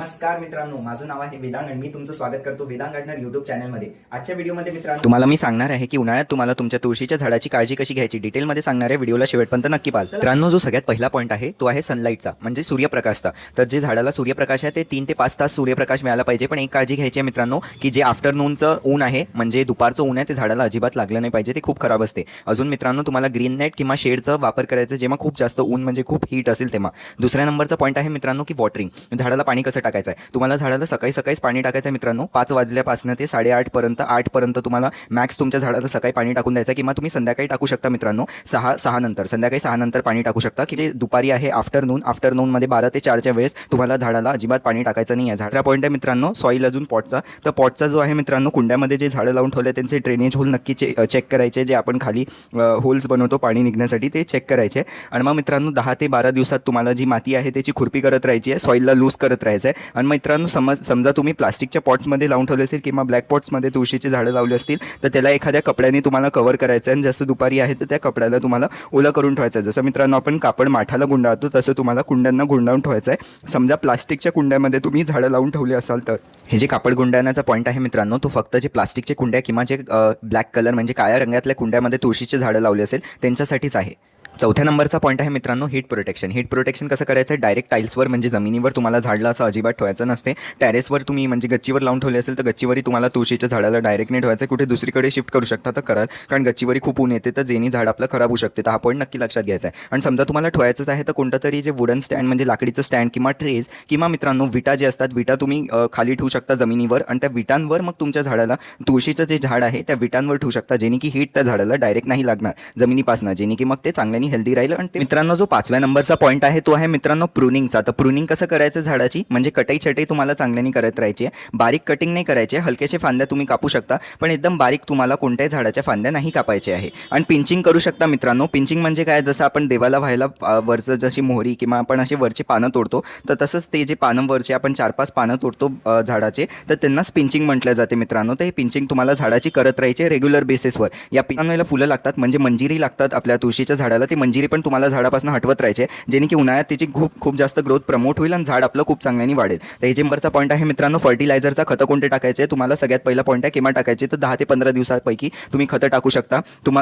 नमस्कार मित्रांनो, माझं नाव आहे वेदांग आणि मी तुमचं स्वागत करतो वेदांग गार्डनर YouTube चॅनलमध्ये। आजच्या व्हिडिओमध्ये मित्रांनो तुम्हाला मी सांगणार आहे की उन्हाळ्यात तुम्हाला तुमच्या तुळशीच्या झाडाची काळजी कशी घ्यायची डिटेलमध्ये सांगणार आहे। व्हिडिओला शेवटपर्यंत नक्की पाहा। मित्रांनो, जो सगळ्यात पहिला पॉईंट आहे तो आहे सनलाईटचा, म्हणजे सूर्यप्रकाशचा। तर जे झाडाला सूर्यप्रकाश आहे ते 3 ते 5 तास सूर्यप्रकाश मिळाला पाहिजे। पण एक काळजी घ्यायची आहे मित्रांनो की जे आफ्टरनूनचं ऊन आहे, म्हणजे दुपारचं ऊन आहे, ते झाडाला अजिबात लागलं नाही पाहिजे, ते खूप खराब असते। अजून मित्रांनो तुम्हाला ग्रीन नेट किंवा शेडचा वापर करायचा जेव्हा खूप जास्त ऊन म्हणजे खूप हीट असेल तेव्हा। दुसऱ्या नंबरचा पॉईंट आहे मित्रांनो की वॉटरिंग। झाडाला पाणी कसं टाकायचं आहे, तुम्हाला झाडाला सकाळीच पाणी टाकायचं आहे मित्रांनो। 5 वाजल्यापासून ते 8:30 पर्यंत 8 पर्यंत तुम्हाला मॅक्स तुमच्या झाडाला सकाळी पाणी टाकून द्यायचं, किंवा तुम्ही संध्याकाळी टाकू शकता मित्रांनो। 6 नंतर संध्याकाळी 6 नंतर पाणी टाकू शकता, की ते दुपारी आहे आफ्टरनूनमध्ये 12 ते 4च्या वेळेस तुम्हाला झाडाला अजिबात पाणी टाकायचं नाही आहे। झाडा पॉईंट आहे मित्रांनो सॉईल अजून पॉटचा। तर पॉटचा जो आहे मित्रांनो, कुंड्यामध्ये जे झाडं लावून ठेवले त्यांचे ड्रेनेज होल नक्की चेक करायचे, जे आपण खाली होल्स बनवतो पाणी निघण्यासाठी ते चेक करायचे। आणि मग मित्रांनो 10 ते 12 दिवसात तुम्हाला जी माती आहे त्याची खुरपी करत राहायची आहे, सॉईलला लूज करत राहायचं आहे। आणि मित्रांनो समजा तुम्ही प्लास्टिकच्या पॉट्समध्ये लावून ठेवले असेल किंवा ब्लॅक पॉट्समध्ये तुळशीची झाडं लावली असतील तर त्याला एखाद्या कपड्याने तुम्हाला कव्हर करायचं आहे। आणि जसं दुपारी आहे तर त्या कपड्याला तुम्हाला ओलं करून ठेवायचं आहे। जसं मित्रांनो आपण कापड माठाला गुंडाळतो तसं तुम्हाला कुंड्यांना गुंडाळून ठेवायचं आहे। समजा प्लास्टिकच्या कुंड्यामध्ये तुम्ही झाडं लावून ठेवली असाल तर हे जे कापड गुंडाळण्याचा पॉईंट आहे मित्रांनो, तो फक्त जे प्लास्टिकचे कुंड्या किंवा जे ब्लॅक कलर म्हणजे काळ्या रंगातल्या कुंड्यामध्ये तुळशीची झाडं लावली असेल त्यांच्यासाठीच आहे। चौथ्या नंबरचा पॉईंट आहे मित्रांनो हीट प्रोटेक्शन कसं करायचं आहे, डायरेक्ट टाईल्सवर म्हणजे जमिनीवर तुम्हाला झाडला असं अजिबात ठेवायचं नसते। टेरेसवर तुम्ही म्हणजे गच्चीवर लावून ठेवले असेल तर गच्चीवरही तुम्हाला तुळशीच्या झाडाला डायरेक्ट नाही ठेवायचं, कुठे दुसरीकडे शिफ्ट करू शकता तर कराल, कारण गच्चीवरी खूप ऊन येते तर जेनी झाड आपलं खराब होऊ शकते। तर हा पॉईंट नक्की लक्षात घ्यायचा आहे। आणि समजा तुम्हाला ठेवायचंच आहे तर कोणतं तरी जे वुडन स्टँड म्हणजे लाकडीचं स्टँड किंवा ट्रेज किंवा मित्रांनो विटा जे असतात, विटा तुम्ही खाली ठेवू शकता जमिनीवर आणि त्या विटांवर मग तुमच्या झाडाला तुळशीचं जे झाड आहे त्या विटांवर ठेवू शकता, जेणे की हीट त्या झाडाला डायरेक्ट नाही लागणार जमिनीपासून, जेणे की मग ते चांगल्याने हेल्दी राहील। आणि मित्रांनो जो 5व्या नंबरचा पॉईंट आहे तो आहे मित्रांनो प्रूनिंगचा। तर प्रूनिंग कसं करायचं झाडाची, म्हणजे कटाई छटाई तुम्हाला चांगल्याने करत राहायची आहे। बारीक कटिंग नाही करायची, हलक्याचे फांद्या तुम्ही कापू शकता पण एकदम बारीक तुम्हाला कोणत्याही झाडाच्या फांद्या नाही कापायचे आहे। आणि पिंचिंग करू शकता मित्रांनो। पिंचिंग म्हणजे काय, जसं आपण देवाला व्हायला वरचं जशी मोहरी किंवा आपण असे वरचे पानं तोडतो तर तसंच ते जे पानं वरचे आपण 4-5 पानं तोडतो झाडाचे, तर त्यांना पिंचिंग म्हटलं जाते मित्रांनो। तर हे पिंचिंग तुम्हाला झाडाची करत राहायची रेग्युलर बेसिसवर। या पिकांना फुलं लागतात म्हणजे मंजिरी लागतात आपल्या तुळशीच्या झाडाला, ती मंजिरी पण तुम्हाला झाडापासून हटवत राहायचे, जेणे की उन्हाळ्यात त्याची खूप जास्त ग्रोथ प्रमोट होईल आणि झाड आपलं खूप चांगल्याने वाढेल। तर हे नंबरचा पॉईंट आहे मित्रांनो फर्टिलायझरचा। खतं कोणते टाकायचे तुम्हाला सगळ्यात पहिला पॉईंट आहे केव्हा टाकायचे, तर 10 ते 15 दिवसांपैकी तुम्ही खतं टाकू शकता।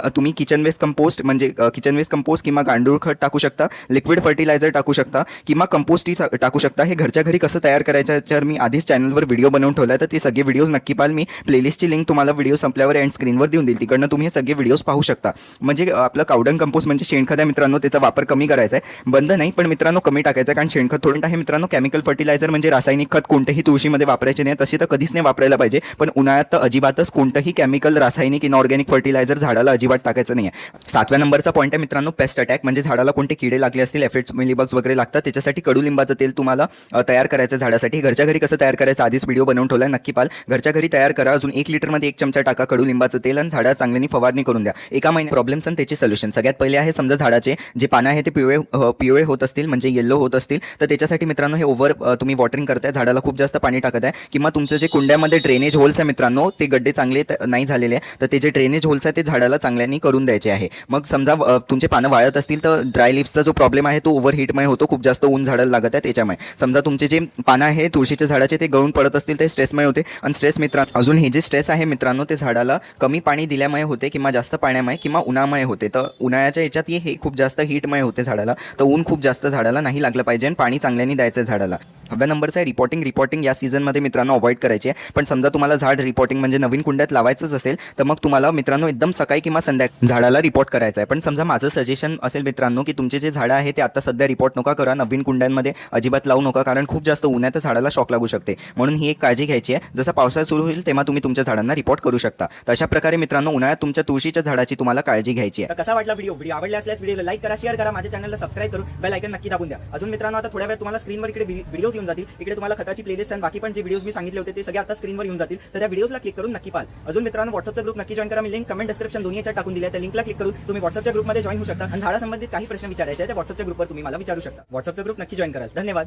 तुम्ही किचन वेस्ट कंपोस्ट किंवा गांडूळ खत टाकू शकता, लिक्विड फर्टिलायझर टाकू शकता किंवा कंपोस्टही टाकू शकता। हे घरच्या घरी कसं तयार करायचं याच्यावर मी आधीच चॅनलवर व्हिडिओ बनवून ठेवला आहे, तर ते सगळे व्हिडिओज नक्की पाहाल। मी प्लेलिस्टची लिंक तुम्हाला व्हिडिओ संपल्यावर एंड स्क्रीनवर देऊन देईल, तिकडनं तुम्ही हे सगळे व्हिडिओज पाहू शकता। म्हणजे आपलं कावडंग कंपोस्ट म्हणजे शेणखत आहे मित्रांनो, त्याचा वापर कमी करायचा आहे, बंद नाही पण मित्रांनो कमी टाकायचं, कारण शेणखत थोडं आहे मित्रांनो। केमिकल फर्टिलायझर म्हणजे रासायनिक खत कोणतेही तुळशीमध्ये वापरायचे नाही, तसे तर कधीच नाही वापरायला पाहिजे। पण उन्हाळ्यात तर अजिबातच कोणतंही केमिकल रासायनिक इनऑर्गॅनिक फर्टिलायझर झाडाला अजिबात टाकायचं नाही आहे। 7व्या नंबरचा पॉईंट आहे मित्रांनो पेस्ट अटॅक, म्हणजे झाडाला कोणते किडे लागले असतील, एफिड्स मिलीबग्स वगैरे लागतात, त्याच्यासाठी कडुलिंबाचं तेल तुम्हाला तयार करायचं झाडासाठी। घरच्या घरी कसं तयार करायचं आधीच व्हिडिओ बनवून ठेवला आहे, नक्की पाल। घरच्या घरी तयार करा, अजून 1 लिटरमध्ये 1 चमचा टाका कडुलिंबाचं तेल आणि झाडाला चांगल्याने फवारणी करून द्या। एका महिन्यात प्रॉब्लेम्स आणि त्याचे सोल्युशन। सगळ्यात पहिले आहे समजा झाडाचे जे पानं आहे ते पिवळे होत असतील म्हणजे येलो होत असतील तर त्याच्यासाठी मित्रांनो हे तुम्ही वॉटरिंग करताय, झाडाला खूप जास्त पाणी टाकत आहे, किंवा तुमचं जे कुंड्यामध्ये ड्रेनेज होल्स आहे मित्रांनो ते गड्डे चांगले नाही झालेले आहे तर ते जे ड्रेनेज होल्स आहे ते झाडाला चांगल्याने करून द्यायचे आहे। मग समजा तुमचे पानं वाळत असतील तर ड्राय लीव्सचा जो प्रॉब्लेम आहे तो ओव्हरहीटमुळे होतो, खूप जास्त ऊन झाडाला लागत आहे त्याच्यामुळे। समजा तुमचे जे पानं आहे तुळशीच्या झाडाचे ते गळून पडत असतील ते स्ट्रेसमुळे होते। आणि स्ट्रेस मित्रांनो अजून हे जे स्ट्रेस आहे मित्रांनो ते झाडाला कमी पाणी दिल्यामुळे होते किंवा जास्त पाण्यामुळे किंवा उन्हामुळे होते। तर उन्हाळ्याच्या याच्यात हे खूप जास्त हीटमुळे होते झाडाला, तर ऊन खूप जास्त झाडाला नाही लागलं पाहिजे आणि पाणी चांगल्याने द्यायचं झाडाला। 9व्या नंबरचा आहे रिपोर्टिंग या सीझनमध्ये मित्रांनो अवॉइड करायची आहे। पण समजा तुम्हाला झाड रिपोर्टिंग म्हणजे नवीन कुंड्यात लावायचंच असेल तर मग तुम्हाला मित्रांनो एकदम सकाळी किंवा संध्याकाळी झाडाला रिपोर्ट करायचं आहे। पण समजा माझं सजेशन असेल मित्रांनो की तुमचे जे झाडं आहे ते आता सध्या रिपोर्ट नका करा, नवीन कुंड्यांमध्ये अजिबात लावू नका, कारण खूप जास्त ऊन आहे तर झाडाला शॉक लागू शकते, म्हणून ही एक काळजी घ्यायची आहे। जसं पावसाळा सुरू होईल तेव्हा तुम्ही तुमच्या झाडांना रिपोर्ट करू शकता। तर अशा प्रकारे मित्रांनो उन्हाळ्यात तुमच्या तुळशीच्या झाडाची तुम्हाला काळजी घ्यायची आहे। कसा वाटला व्हिडिओ आवडला असल्यास व्हिडिओला लाईक करा, शेअर करा, माझ्या चॅनलला सबस्क्राईब करून बेल आयकॉन नक्की दाबून द्या। अजून मित्रांनो आता थोड्या वेळात तुम्हाला स्क्रीनवर इकडे व्हिडिओज येऊन जातील, इकडे तुम्हाला खताची प्लेलिस्ट आणि बाकी पण जे व्हिडिओज मी सांगितले होते ते सगळे आता स्क्रीनवर येऊन जातील, तर त्या व्हिडिओजला क्लिक करून नक्की पाहा। अजून मित्रांनो व्हॉट्सअपचा ग्रुप नक्की जॉइन करा, मी लिंक कमेंट डिस्क्रिप्शन दोन्ही याच्यात टाकून दिली, त्या लिंकला क्लिक करून तुम्ही व्हॉट्सअपच्या ग्रुपमध्ये जॉइन होऊ शकता आणि झाडासंबंधित काही प्रश्न विचारायचे आहे त्या व्हॉट्सअपच्या ग्रुपवर तुम्ही मला विचारू शकता। व्हॉट्सअपचा ग्रुप नक्की जॉइन करा। धन्यवाद।